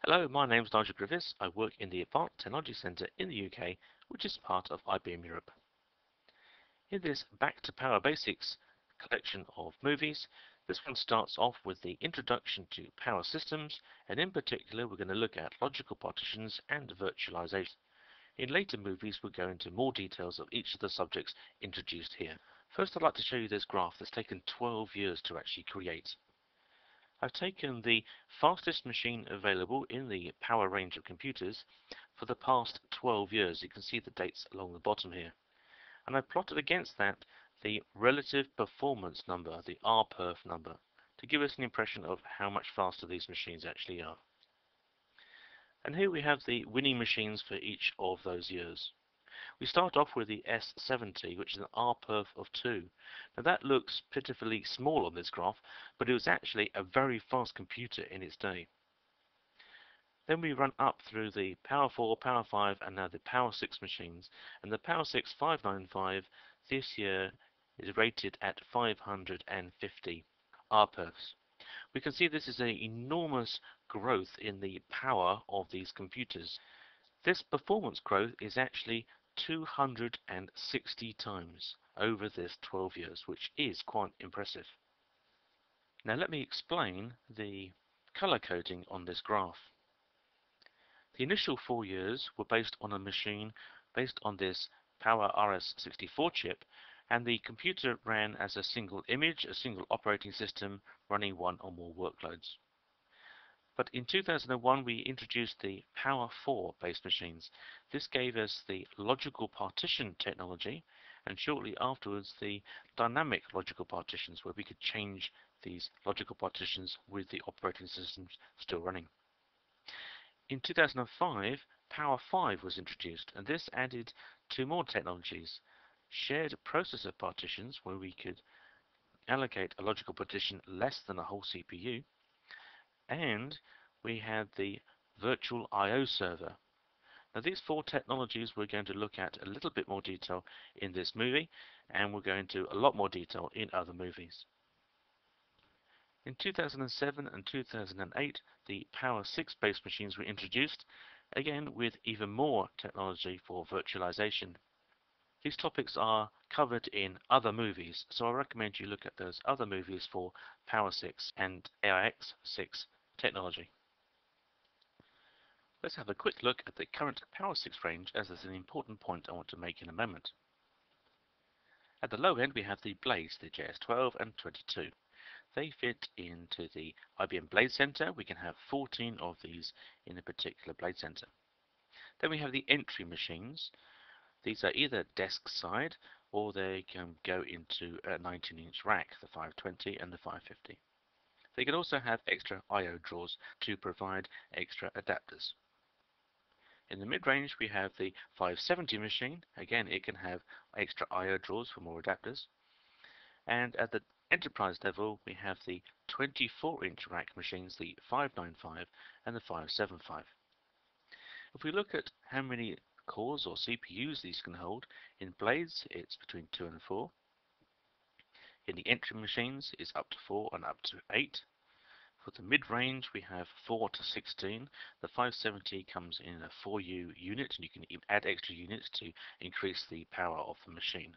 Hello, my name is Nigel Griffiths. I work in the Advanced Technology Centre in the UK, which is part of IBM Europe. In this Back to Power Basics collection of movies, this one starts off with the introduction to power systems, and in particular we're going to look at logical partitions and virtualization. In later movies we'll go into more details of each of the subjects introduced here. First I'd like to show you this graph that's taken 12 years to actually create. I've taken the fastest machine available in the power range of computers for the past 12 years. You can see the dates along the bottom here. And I've plotted against that the relative performance number, the RPerf number, to give us an impression of how much faster these machines actually are. And here we have the winning machines for each of those years. We start off with the S70, which is an RPerf of 2. Now that looks pitifully small on this graph, but it was actually a very fast computer in its day. Then we run up through the Power 4, Power 5, and now the Power 6 machines. And the Power 6 595 this year is rated at 550 RPerfs. We can see this is an enormous growth in the power of these computers. This performance growth is actually 260 times over this 12 years, which is quite impressive. Now let me explain the color coding on this graph. The initial 4 years were based on a machine based on this Power RS-64 chip, and the computer ran as a single image, a single operating system running one or more workloads. But in 2001 we introduced the Power 4 based machines. This gave us the logical partition technology, and shortly afterwards the dynamic logical partitions, where we could change these logical partitions with the operating systems still running. In 2005 Power 5 was introduced, and this added 2 more technologies: shared processor partitions, where we could allocate a logical partition less than a whole CPU, and we had the virtual I/O server. Now these 4 technologies we're going to look at a little bit more detail in this movie, and we'll go into a lot more detail in other movies. In 2007 and 2008 the Power 6 based machines were introduced, again with even more technology for virtualization. These topics are covered in other movies, so I recommend you look at those other movies for Power 6 and AIX6 technology. Let's have a quick look at the current Power 6 range, as there's an important point I want to make in a moment. At the low end we have the blades, the JS12 and 22. They fit into the IBM Blade Center. We can have 14 of these in a particular Blade Center. Then we have the entry machines. These are either desk side or they can go into a 19-inch rack, the 520 and the 550. They can also have extra I/O drawers to provide extra adapters. In the mid-range we have the 570 machine. Again, it can have extra I/O drawers for more adapters. And at the enterprise level we have the 24-inch rack machines, the 595 and the 575. If we look at how many cores or CPUs these can hold, in blades it's between 2 and 4. In the entry machines it's up to 4 and up to 8. For the mid-range we have 4 to 16. The 570 comes in a 4U unit, and you can even add extra units to increase the power of the machine.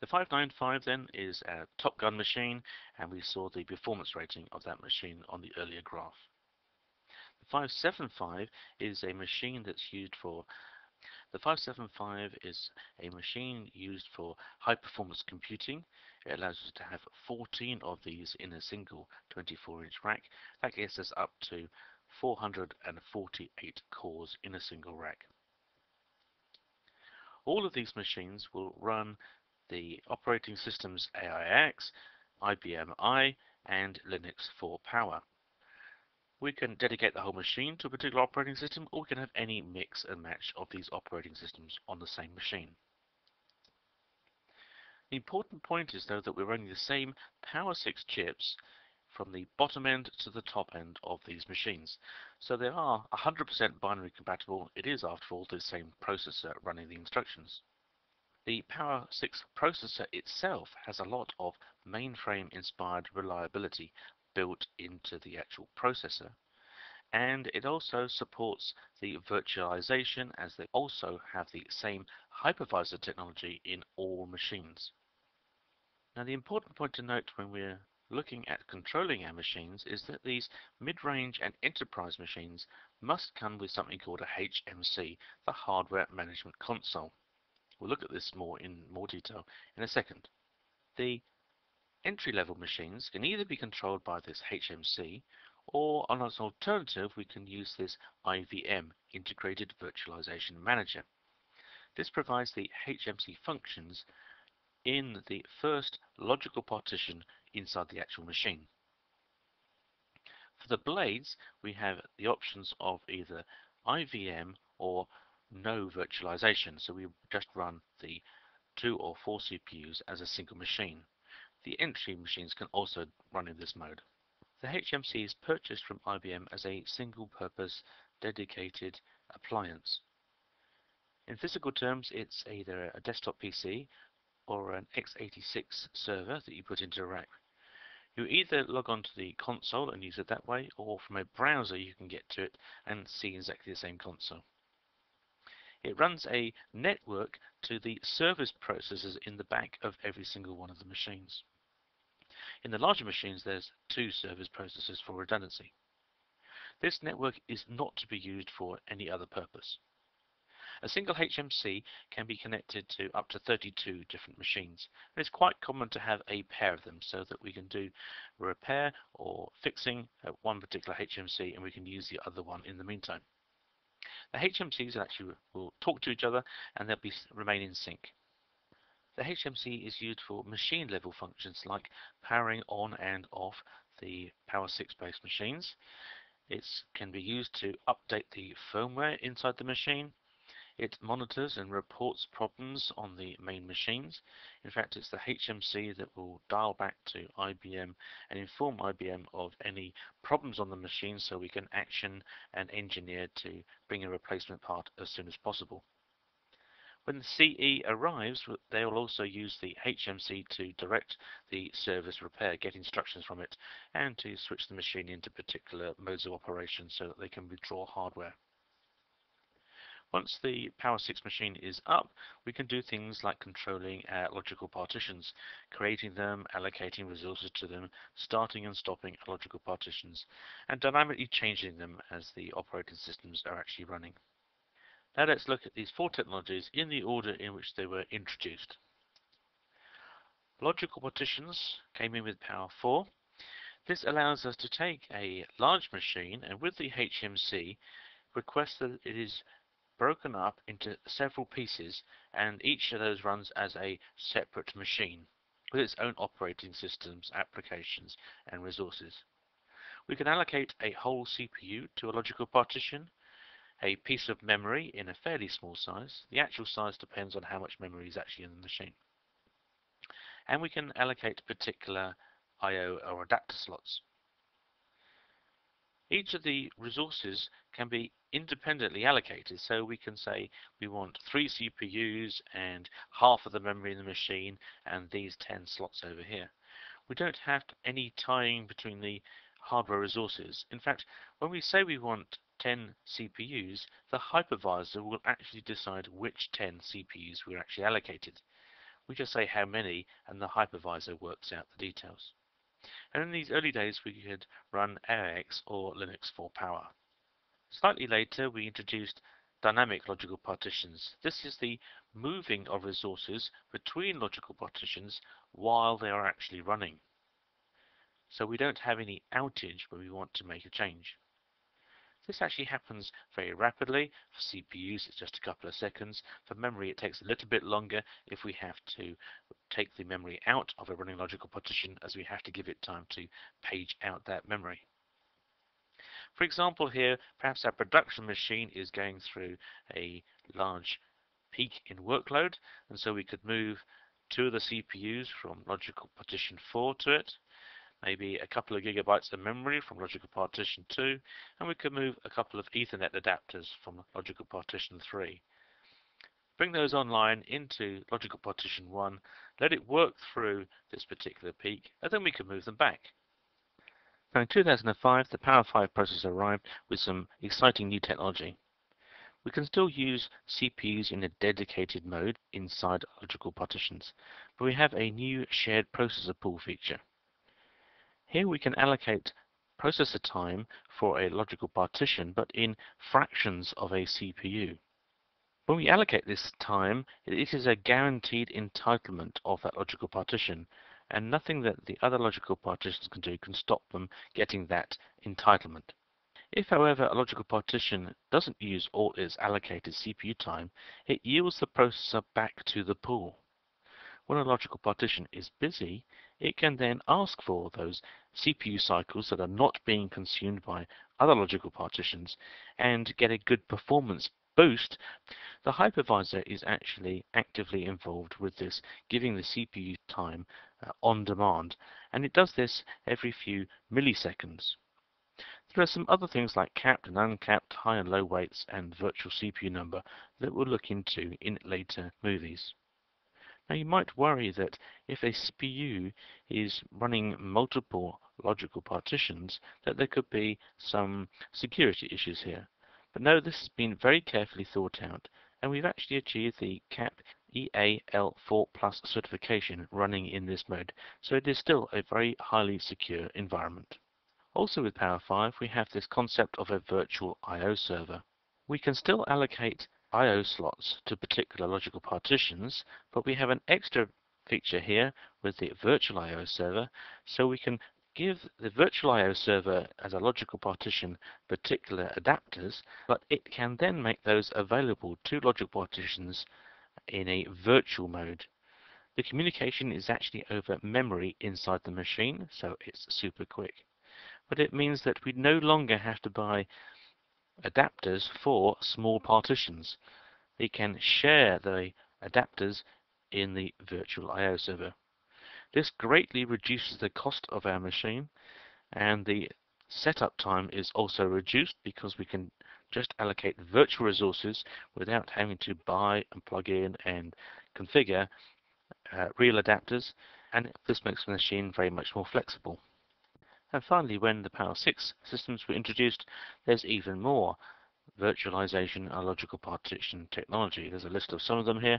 The 595 then is a Top Gun machine, and we saw the performance rating of that machine on the earlier graph. The 575 is a machine that's used for high performance computing. It allows us to have 14 of these in a single 24-inch rack. That gets us up to 448 cores in a single rack. All of these machines will run the operating systems AIX, IBM I, and Linux for power. We can dedicate the whole machine to a particular operating system, or we can have any mix and match of these operating systems on the same machine. The important point is, though, that we're running the same Power 6 chips from the bottom end to the top end of these machines. So they are 100% binary compatible. It is, after all, the same processor running the instructions. The Power 6 processor itself has a lot of mainframe inspired reliability built into the actual processor, And it also supports the virtualization, as they also have the same hypervisor technology in all machines. Now, the important point to note when we're looking at controlling our machines is that these mid-range and enterprise machines must come with something called a HMC, the Hardware Management Console. We'll look at this in more detail in a second. The entry-level machines can either be controlled by this HMC, or on as an alternative we can use this IVM, Integrated Virtualization Manager. This provides the HMC functions in the first logical partition inside the actual machine. For the blades, we have the options of either IVM or no virtualization, so we just run the 2 or 4 CPUs as a single machine. The entry machines can also run in this mode. The HMC is purchased from IBM as a single-purpose dedicated appliance. In physical terms, it's either a desktop PC or an x86 server that you put into a rack. You either log on to the console and use it that way, or from a browser you can get to it and see exactly the same console. It runs a network to the service processors in the back of every single one of the machines. In the larger machines, there's 2 service processors for redundancy. This network is not to be used for any other purpose. A single HMC can be connected to up to 32 different machines. And it's quite common to have a pair of them so that we can do repair or fixing at one particular HMC and we can use the other one in the meantime. The HMCs actually will talk to each other and they'll remain in sync. The HMC is used for machine level functions like powering on and off the PowerBasics based machines. It can be used to update the firmware inside the machine. It monitors and reports problems on the main machines. In fact, it's the HMC that will dial back to IBM and inform IBM of any problems on the machine so we can action and engineer to bring a replacement part as soon as possible. When the CE arrives, they will also use the HMC to direct the service repair, get instructions from it, and to switch the machine into particular modes of operation so that they can withdraw hardware. Once the PowerBasics machine is up, we can do things like controlling our logical partitions, creating them, allocating resources to them, starting and stopping logical partitions, and dynamically changing them as the operating systems are actually running. Now let's look at these 4 technologies in the order in which they were introduced. Logical partitions came in with Power 4. This allows us to take a large machine and with the HMC request that it is broken up into several pieces and each of those runs as a separate machine with its own operating systems, applications and resources. We can allocate a whole CPU to a logical partition, a piece of memory in a fairly small size. The actual size depends on how much memory is actually in the machine. And we can allocate particular I/O or adapter slots. Each of the resources can be independently allocated, so we can say we want 3 CPUs and half of the memory in the machine and these 10 slots over here. We don't have any tying between the hardware resources. In fact, when we say we want 10 CPUs, the hypervisor will actually decide which 10 CPUs we're actually allocated. We just say how many and the hypervisor works out the details. And in these early days we could run AIX or Linux for power. Slightly later we introduced dynamic logical partitions. This is the moving of resources between logical partitions while they are actually running. So we don't have any outage when we want to make a change. This actually happens very rapidly. For CPUs it's just a couple of seconds. For memory it takes a little bit longer if we have to take the memory out of a running logical partition, as we have to give it time to page out that memory. For example here, perhaps our production machine is going through a large peak in workload, and so we could move 2 of the CPUs from logical partition 4 to it, maybe a couple of gigabytes of memory from logical partition 2, and we could move a couple of Ethernet adapters from logical partition 3. Bring those online into logical partition 1, let it work through this particular peak, and then we can move them back. Now in 2005, the Power 5 processor arrived with some exciting new technology. We can still use CPUs in a dedicated mode inside logical partitions, but we have a new shared processor pool feature. Here we can allocate processor time for a logical partition, but in fractions of a CPU. When we allocate this time, it is a guaranteed entitlement of that logical partition, and nothing that the other logical partitions can do can stop them getting that entitlement. If, however, a logical partition doesn't use all its allocated CPU time, it yields the processor back to the pool. When a logical partition is busy, it can then ask for those CPU cycles that are not being consumed by other logical partitions and get a good performance boost. The hypervisor is actually actively involved with this, giving the CPU time on demand, and it does this every few milliseconds. There are some other things like capped and uncapped high and low weights and virtual CPU number that we'll look into in later movies. Now you might worry that if a CPU is running multiple logical partitions, that there could be some security issues here. But no, this has been very carefully thought out, and we've actually achieved the CAP EAL4 Plus certification running in this mode, so it is still a very highly secure environment. Also with Power 5, we have this concept of a virtual I/O server. We can still allocate I/O slots to particular logical partitions, but we have an extra feature here with the virtual I/O server, so we can give the virtual I/O server as a logical partition particular adapters, but it can then make those available to logical partitions in a virtual mode. The communication is actually over memory inside the machine, so it's super quick. But it means that we no longer have to buy adapters for small partitions. We can share the adapters in the virtual I/O server. This greatly reduces the cost of our machine, and the setup time is also reduced because we can just allocate virtual resources without having to buy and plug in and configure real adapters, and this makes the machine very much more flexible. And finally, when the Power 6 systems were introduced, there's even more virtualization and logical partition technology. There's a list of some of them here.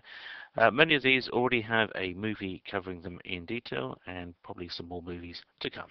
Many of these already have a movie covering them in detail, and probably some more movies to come.